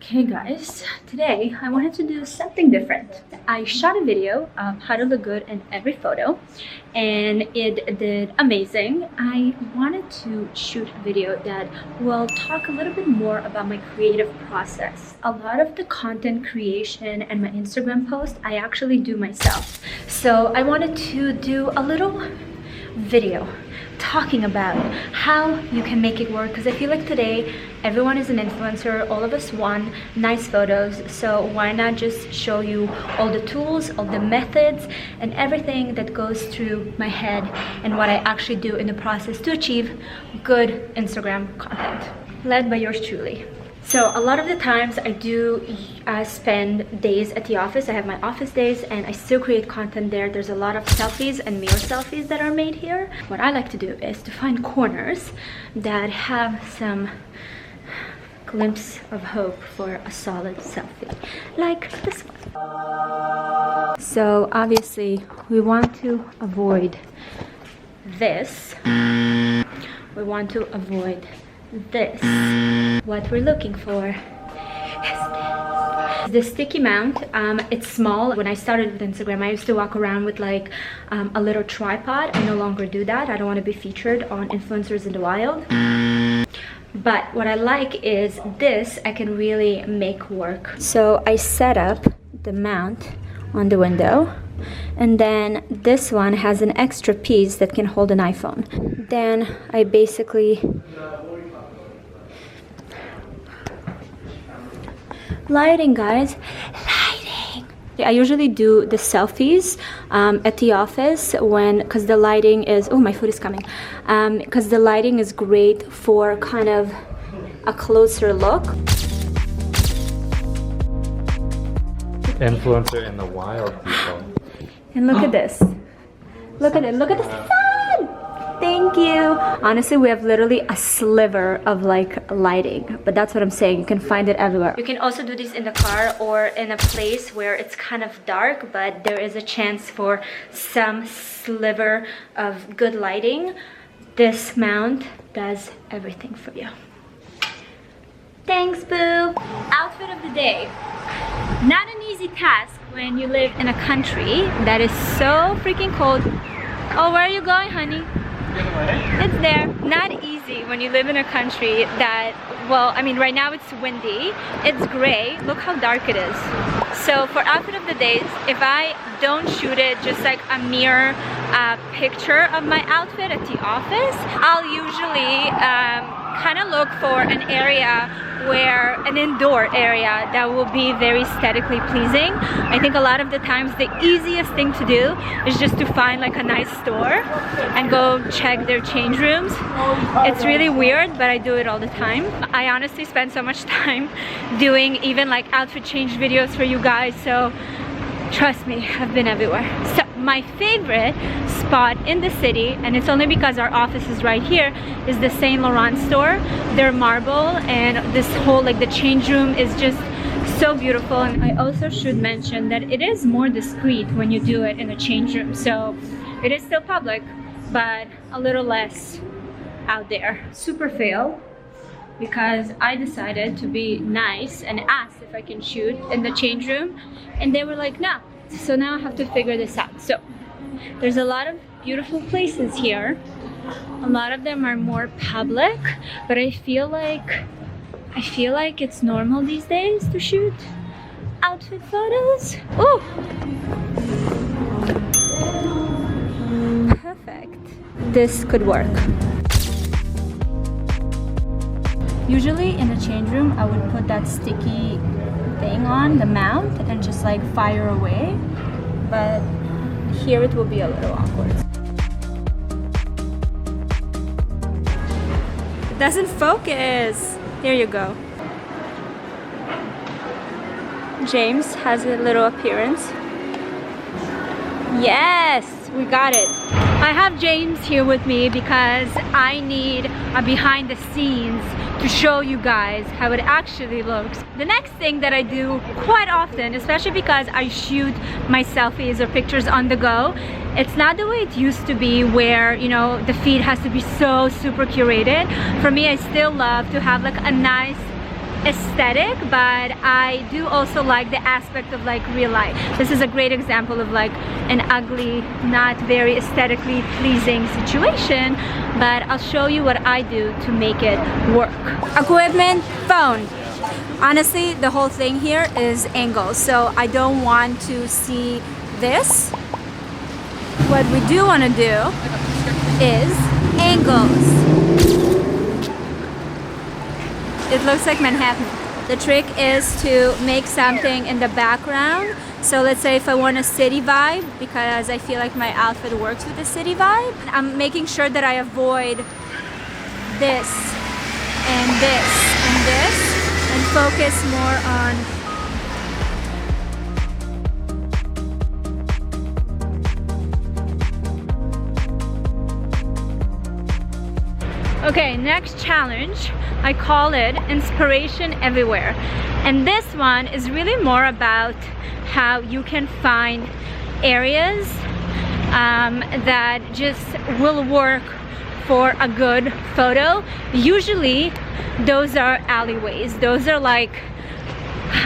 Okay guys, today I wanted to do something different. I shot a video of how to look good in every photo and it did amazing. I wanted to shoot a video that will talk a little bit more about my creative process. A lot of the content creation and my Instagram post I actually do myself. So I wanted to do a little video talking about how you can make it work, because I feel like today everyone is an influencer, all of us want nice photos, so why not just show you all the tools, all the methods and everything that goes through my head and what I actually do in the process to achieve good Instagram content, led by yours truly. So a lot of the times I do spend days at the office. I have my office days and I still create content there. There's a lot of selfies and mirror selfies that are made here. What I like to do is to find corners that have some glimpse of hope for a solid selfie, like this one. So obviously we want to avoid this. We want to avoid this. What we're looking for is this sticky mount. It's small. When I started with Instagram, I used to walk around with like a little tripod. I no longer do that. I don't want to be featured on influencers in the wild. But what I like is this I can really make work. So I set up the mount on the window, and then this one has an extra piece that can hold an iPhone. Then I basically lighting, guys, lighting. I usually do the selfies at the office because the lighting is, oh, my food is coming, because the lighting is great for kind of a closer look. Influencer in the wild, people. And look at this. Look at it. Look at the sun. Thank you. Honestly, we have literally a sliver of like lighting, but that's what I'm saying. You can find it everywhere. You can also do this in the car or in a place where it's kind of dark, but there is a chance for some sliver of good lighting. This mount does everything for you. Thanks, boo. Outfit of the day. Not an easy task when you live in a country that is so freaking cold. Oh, where are you going, honey? It's there. Not easy when you live in a country that, well, I mean, right now it's windy, it's gray, look how dark it is. So for outfit of the days, if I don't shoot it just like a mere picture of my outfit at the office, I'll usually kind of look for an area where, an indoor area that will be very aesthetically pleasing. I think a lot of the times the easiest thing to do is just to find like a nice store and go check their change rooms. It's really weird, but I do it all the time. I honestly spend so much time doing even like outfit change videos for you guys, so trust me, I've been everywhere. So my favorite spot in the city, and it's only because our office is right here, is the Saint Laurent store. Their marble and this whole like the change room is just so beautiful. And I also should mention that it is more discreet when you do it in a change room, so it is still public but a little less out there. Super fail, because I decided to be nice and asked if I can shoot in the change room, and they were like, no. So now I have to figure this out. So there's a lot of beautiful places here. A lot of them are more public, but I feel like it's normal these days to shoot outfit photos. Ooh! Perfect. This could work. Usually in the change room, I would put that sticky thing on the mount and just like fire away, but here it will be a little awkward. It doesn't focus. Here you go. James has a little appearance. Yes, we got it. I have James here with me because I need a behind the scenes to show you guys how it actually looks. The next thing that I do quite often, especially because I shoot my selfies or pictures on the go, it's not the way it used to be where, you know, the feed has to be so super curated. For me, I still love to have like a nice aesthetic, but I do also like the aspect of like real life. This is a great example of like an ugly, not very aesthetically pleasing situation, but I'll show you what I do to make it work. Equipment, phone. Honestly, the whole thing here is angles, so I don't want to see this. What we do want to do is angles. It looks like Manhattan. The trick is to make something in the background. So let's say if I want a city vibe, because I feel like my outfit works with the city vibe, I'm making sure that I avoid this and this and this and focus more on okay, next challenge, I call it inspiration everywhere. And this one is really more about how you can find areas that just will work for a good photo. Usually those are alleyways. Those are like,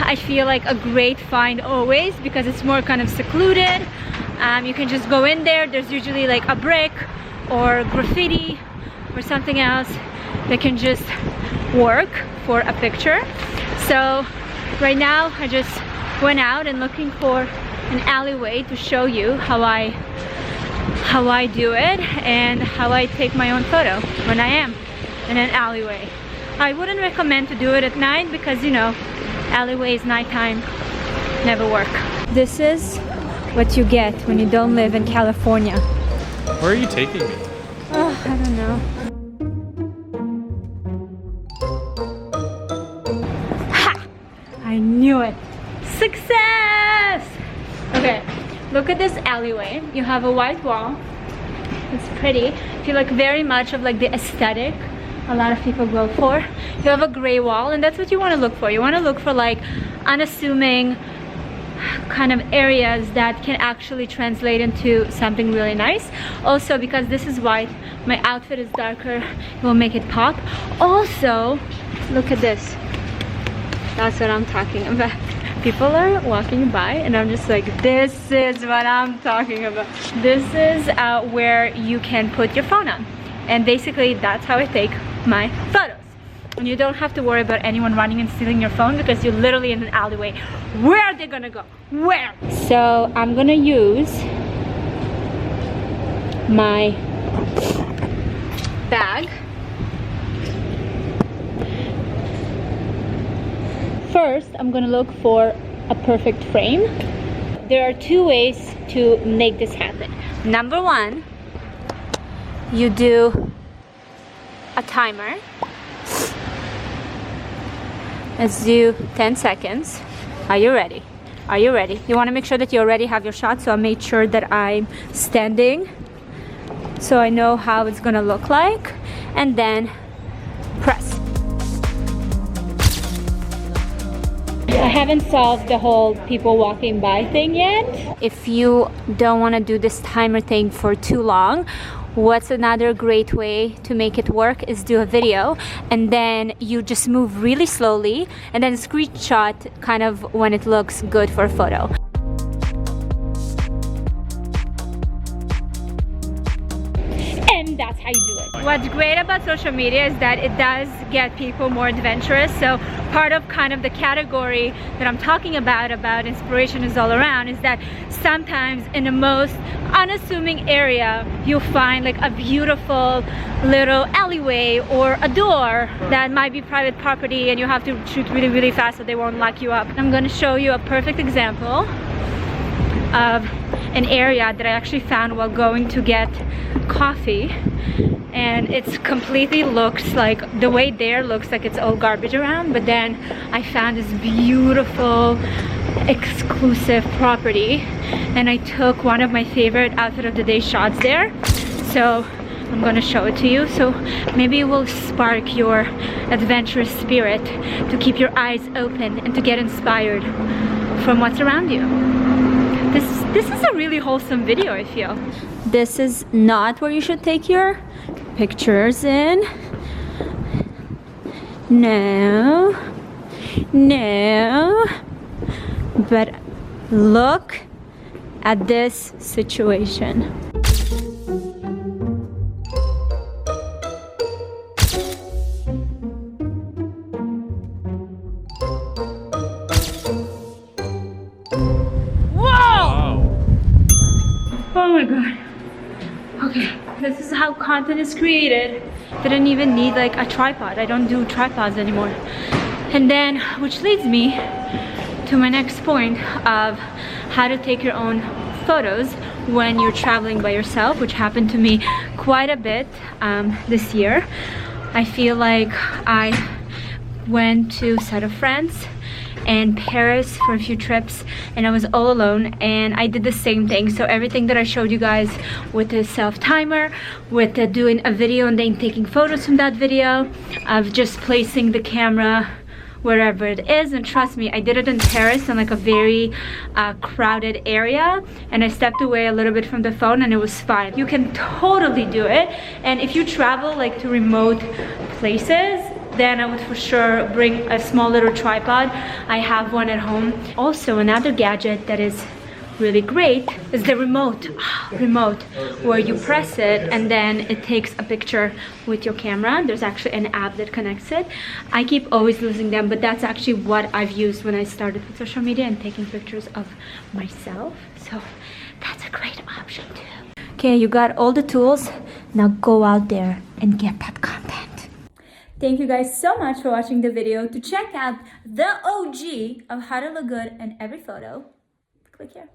I feel like a great find always because it's more kind of secluded. You can just go in there. There's usually like a brick or graffiti or something else that can just work for a picture. So right now I just went out and looking for an alleyway to show you how I do it and how I take my own photo when I am in an alleyway. I wouldn't recommend to do it at night because, you know, alleyways nighttime never work. This is what you get when you don't live in California. Where are you taking me? Oh, I don't know. Ha! I knew it. Success! Okay, look at this alleyway. You have a white wall. It's pretty. I feel like very much of like the aesthetic a lot of people go for. You have a gray wall, and that's what you want to look for. You want to look for like unassuming kind of areas that can actually translate into something really nice. Also, because this is white, my outfit is darker, it will make it pop. Also, look at this. That's what I'm talking about. People are walking by and I'm just like, this is what I'm talking about. This is where you can put your phone on. And basically that's how I take my photos. And you don't have to worry about anyone running and stealing your phone because you're literally in an alleyway. Where are they gonna go? Where? So I'm gonna use my bag. First, I'm gonna look for a perfect frame. There are two ways to make this happen. Number one, you do a timer. Let's do 10 seconds. Are you ready? Are you ready? You want to make sure that you already have your shot, so I made sure that I'm standing so I know how it's gonna look like, and then press. I haven't solved the whole people walking by thing yet. If you don't want to do this timer thing for too long, what's another great way to make it work is do a video and then you just move really slowly and then screenshot kind of when it looks good for a photo. And that's how you do it. What's great about social media is that it does get people more adventurous. So part of kind of the category that I'm talking about inspiration is all around, is that sometimes in the most unassuming area you'll find like a beautiful little alleyway or a door that might be private property and you have to shoot really, really fast so they won't lock you up. I'm going to show you a perfect example of an area that I actually found while going to get coffee, and it's completely looks like, the way there looks like it's all garbage around, but then I found this beautiful exclusive property and I took one of my favorite outfit of the day shots there. So I'm gonna show it to you, so maybe it will spark your adventurous spirit to keep your eyes open and to get inspired from what's around you. This is a really wholesome video, I feel. This is not where you should take your pictures in. No. No. But look at this situation. Oh my god. Okay, this is how content is created. Didn't even need like a tripod. I don't do tripods anymore. And then, which leads me to my next point of how to take your own photos when you're traveling by yourself, which happened to me quite a bit this year. I feel like I went to South of France and Paris for a few trips, and I was all alone, and I did the same thing. So everything that I showed you guys with the self timer, with doing a video and then taking photos from that video, of just placing the camera wherever it is. And trust me, I did it in Paris in like a very crowded area, and I stepped away a little bit from the phone and it was fine. You can totally do it. And if you travel like to remote places, then I would for sure bring a small little tripod. I have one at home. Also, another gadget that is really great is the remote, where you press it and then it takes a picture with your camera. There's actually an app that connects it. I keep always losing them, but that's actually what I've used when I started with social media and taking pictures of myself. So that's a great option too. Okay, you got all the tools. Now go out there and get that content. Thank you guys so much for watching the video. To check out the OG of how to look good in every photo, click here.